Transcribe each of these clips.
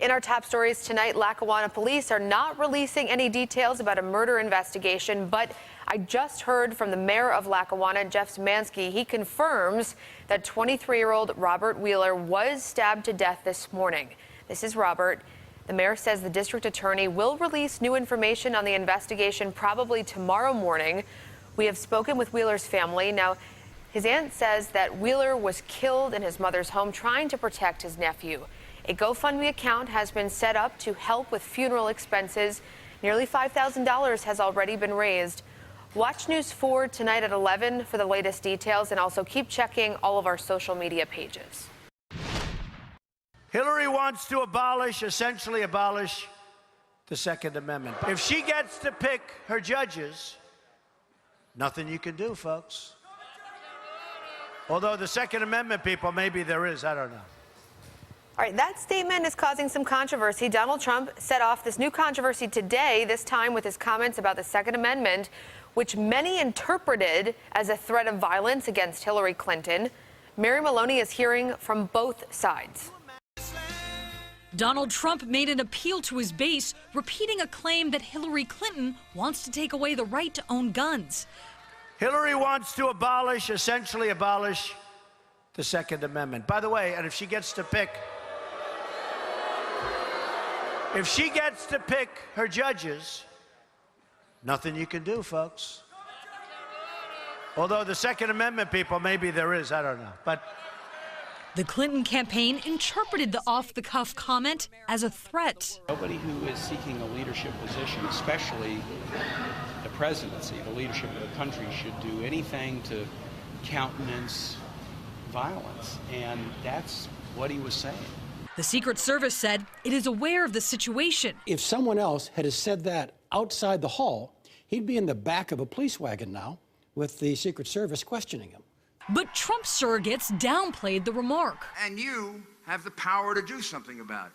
In our top stories tonight, Lackawanna police are not releasing any details about a murder investigation, but I just heard from the mayor of Lackawanna, Jeff Szymanski. He confirms that 23-year-old Robert Wheeler was stabbed to death this morning. This is Robert. The mayor says the district attorney will release new information on the investigation probably tomorrow morning. We have spoken with Wheeler's family. Now, his aunt says that Wheeler was killed in his mother's home trying to protect his nephew. A GoFundMe account has been set up to help with funeral expenses. Nearly $5,000 has already been raised. Watch News 4 tonight at 11 for the latest details, and also keep checking all of our social media pages. Hillary wants to essentially abolish the Second Amendment. If she gets to pick her judges, nothing you can do, folks. Although the Second Amendment people, maybe there is, I don't know. All right, that statement is causing some controversy. Donald Trump set off this new controversy today, this time with his comments about the Second Amendment, which many interpreted as a threat of violence against Hillary Clinton. Mary Maloney is hearing from both sides. Donald Trump made an appeal to his base, repeating a claim that Hillary Clinton wants to take away the right to own guns. Hillary wants to essentially abolish the Second Amendment. By the way, and if she gets to pick her judges, nothing you can do, folks. Although the Second Amendment people, maybe there is, I don't know. But the Clinton campaign interpreted the off-the-cuff comment as a threat. Nobody who is seeking a leadership position, especially the presidency, the leadership of the country, should do anything to countenance violence. And that's what he was saying. The Secret Service said it is aware of the situation. If someone else had said that outside the hall, he'd be in the back of a police wagon now with the Secret Service questioning him. But Trump surrogates downplayed the remark. And you have the power to do something about it.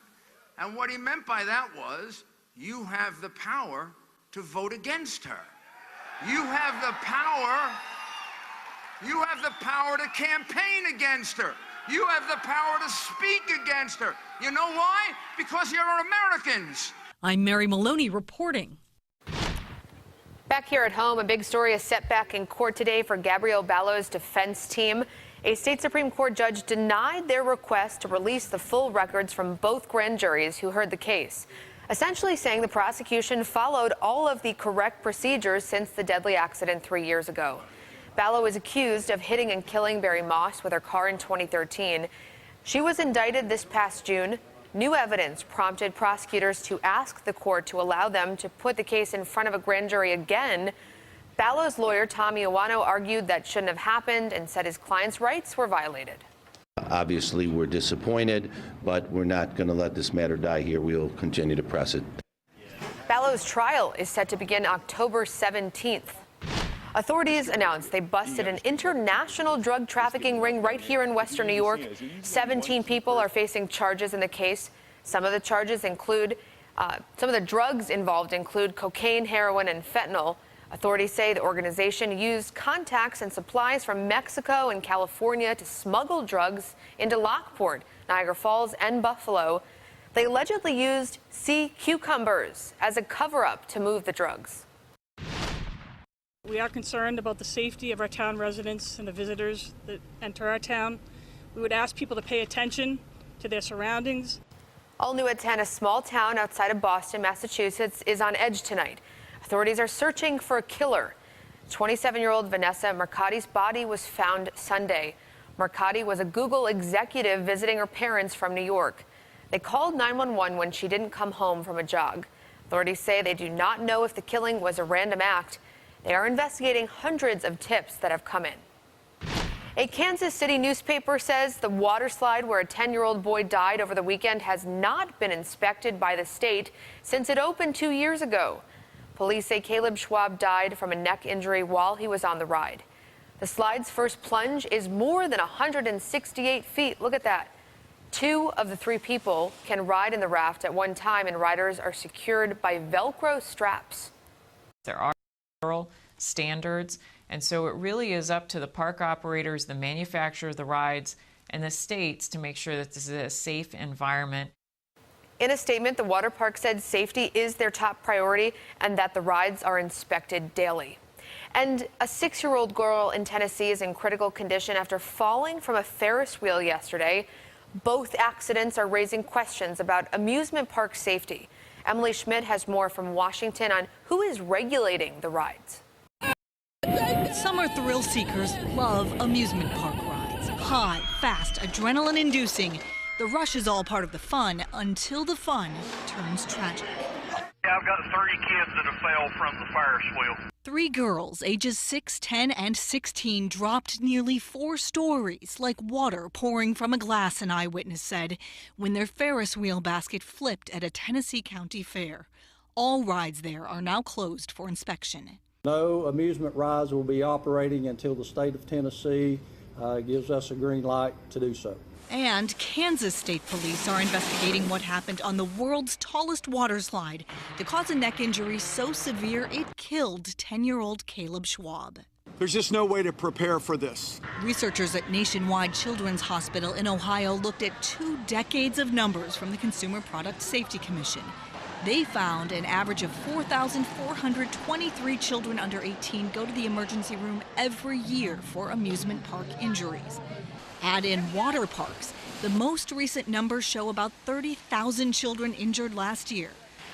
And what he meant by that was, you have the power to vote against her. You have the power to campaign against her. You have the power to speak against her. You know why? Because you're Americans. I'm Mary Maloney reporting. Back here at home, a big story is set back in court today for Gabrielle Ballo's defense team. A state Supreme Court judge denied their request to release the full records from both grand juries who heard the case, essentially saying the prosecution followed all of the correct procedures since the deadly accident 3 years ago. Ballo is accused of hitting and killing Barry Moss with her car in 2013. She was indicted this past June. New evidence prompted prosecutors to ask the court to allow them to put the case in front of a grand jury again. Ballo's lawyer, Tommy Iwano, argued that shouldn't have happened and said his client's rights were violated. Obviously, we're disappointed, but we're not going to let this matter die here. We'll continue to press it. Ballo's trial is set to begin October 17th. Authorities announced they busted an international drug trafficking ring right here in Western New York. 17 people are facing charges in the case. Some of the charges include, some of the drugs involved include cocaine, heroin, and fentanyl. Authorities say the organization used contacts and supplies from Mexico and California to smuggle drugs into Lockport, Niagara Falls, and Buffalo. They allegedly used sea cucumbers as a cover-up to move the drugs. We are concerned about the safety of our town residents and the visitors that enter our town. We would ask people to pay attention to their surroundings. All new at 10, a small town outside of Boston, Massachusetts, is on edge tonight. Authorities are searching for a killer. 27-year-old Vanessa Mercati's body was found Sunday. Mercati was a Google executive visiting her parents from New York. They called 911 when she didn't come home from a jog. Authorities say they do not know if the killing was a random act. They are investigating hundreds of tips that have come in. A Kansas City newspaper says the water slide where a 10-year-old boy died over the weekend has not been inspected by the state since it opened 2 years ago. Police say Caleb Schwab died from a neck injury while he was on the ride. The slide's first plunge is more than 168 feet. Look at that. 2 of the 3 people can ride in the raft at one time, and riders are secured by Velcro straps. There are standards, and so it really is up to the park operators, the manufacturer of the rides, and the states to make sure that this is a safe environment. In a statement, the water park said safety is their top priority and that the rides are inspected daily. And a 6-year-old girl in Tennessee is in critical condition after falling from a Ferris wheel yesterday. Both accidents are raising questions about amusement park safety. Emily Schmidt has more from Washington on who is regulating the rides. Summer thrill seekers love amusement park rides. High, fast, adrenaline-inducing. The rush is all part of the fun until the fun turns tragic. I've got 30 kids that have fell from the Ferris wheel. 3 girls, ages 6, 10, and 16, dropped nearly 4 stories like water pouring from a glass, an eyewitness said, when their Ferris wheel basket flipped at a Tennessee county fair. All rides there are now closed for inspection. No amusement rides will be operating until the state of Tennessee gives us a green light to do so. And Kansas State Police are investigating what happened on the world's tallest water slide to cause a neck injury so severe it killed 10-year-old Caleb Schwab. There's just no way to prepare for this. Researchers at Nationwide Children's Hospital in Ohio looked at 2 decades of numbers from the Consumer Product Safety Commission. They found an average of 4,423 children under 18 go to the emergency room every year for amusement park injuries. Add in water parks. The most recent numbers show about 30,000 children injured last year,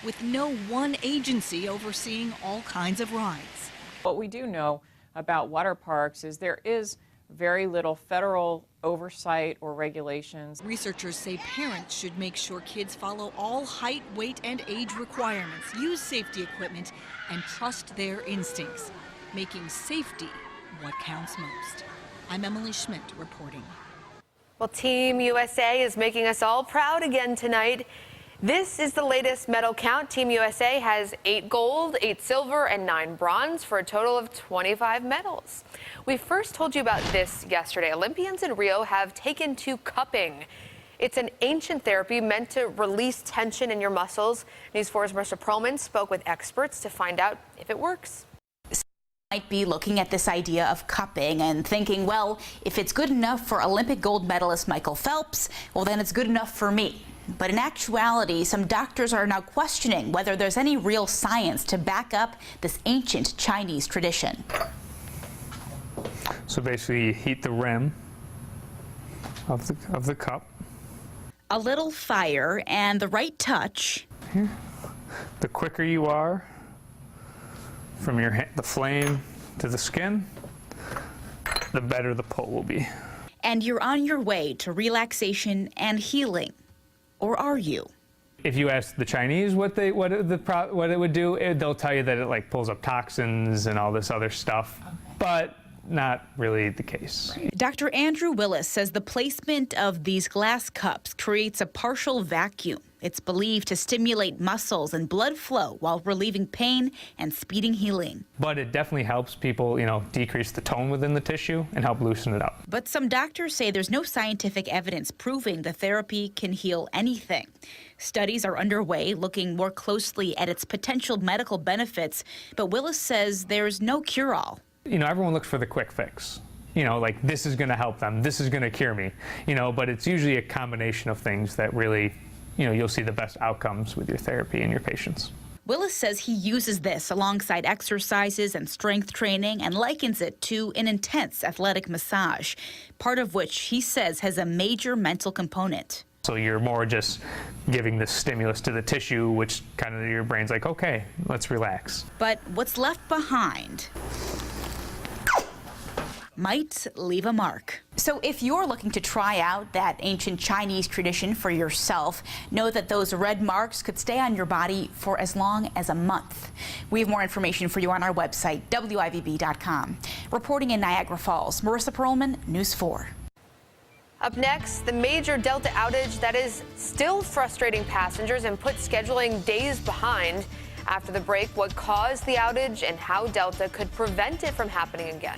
with no one agency overseeing all kinds of rides. What we do know about water parks is there is very little federal oversight or regulations. Researchers say parents should make sure kids follow all height, weight, and age requirements, use safety equipment, and trust their instincts, making safety what counts most. I'm Emily Schmidt reporting. Well, Team USA is making us all proud again tonight. This is the latest medal count. Team USA has 8 gold, 8 silver, and 9 bronze for a total of 25 medals. We first told you about this yesterday. Olympians in Rio have taken to cupping. It's an ancient therapy meant to release tension in your muscles. News 4's Marissa Perlman spoke with experts to find out if it works. Might be looking at this idea of cupping and thinking, well, if it's good enough for Olympic gold medalist Michael Phelps, well, then it's good enough for me. But in actuality, some doctors are now questioning whether there's any real science to back up this ancient Chinese tradition. So basically, you heat the rim of the cup. A little fire and the right touch. Here. The quicker you are from the flame to the skin, the better the pull will be. And you're on your way to relaxation and healing. Or are you? If you ask the Chinese what it would do, they'll tell you that it like pulls up toxins and all this other stuff, but not really the case. Dr. Andrew Willis says the placement of these glass cups creates a partial vacuum. It's believed to stimulate muscles and blood flow while relieving pain and speeding healing. But it definitely helps people, decrease the tone within the tissue and help loosen it up. But some doctors say there's no scientific evidence proving the therapy can heal anything. Studies are underway looking more closely at its potential medical benefits, but Willis says there's no cure-all. Everyone looks for the quick fix. Like this is going to help them, this is going to cure me, but it's usually a combination of things that really you'll see the best outcomes with your therapy and your patients. Willis says he uses this alongside exercises and strength training and likens it to an intense athletic massage, part of which he says has a major mental component. So you're more just giving this stimulus to the tissue, which kind of your brain's like, okay, let's relax. But what's left behind might leave a mark. So if you're looking to try out that ancient Chinese tradition for yourself, know that those red marks could stay on your body for as long as a month. We have more information for you on our website, WIVB.com. Reporting in Niagara Falls, Marissa Perlman, News 4. Up next, the major Delta outage that is still frustrating passengers and put scheduling days behind. After the break, what caused the outage and how Delta could prevent it from happening again.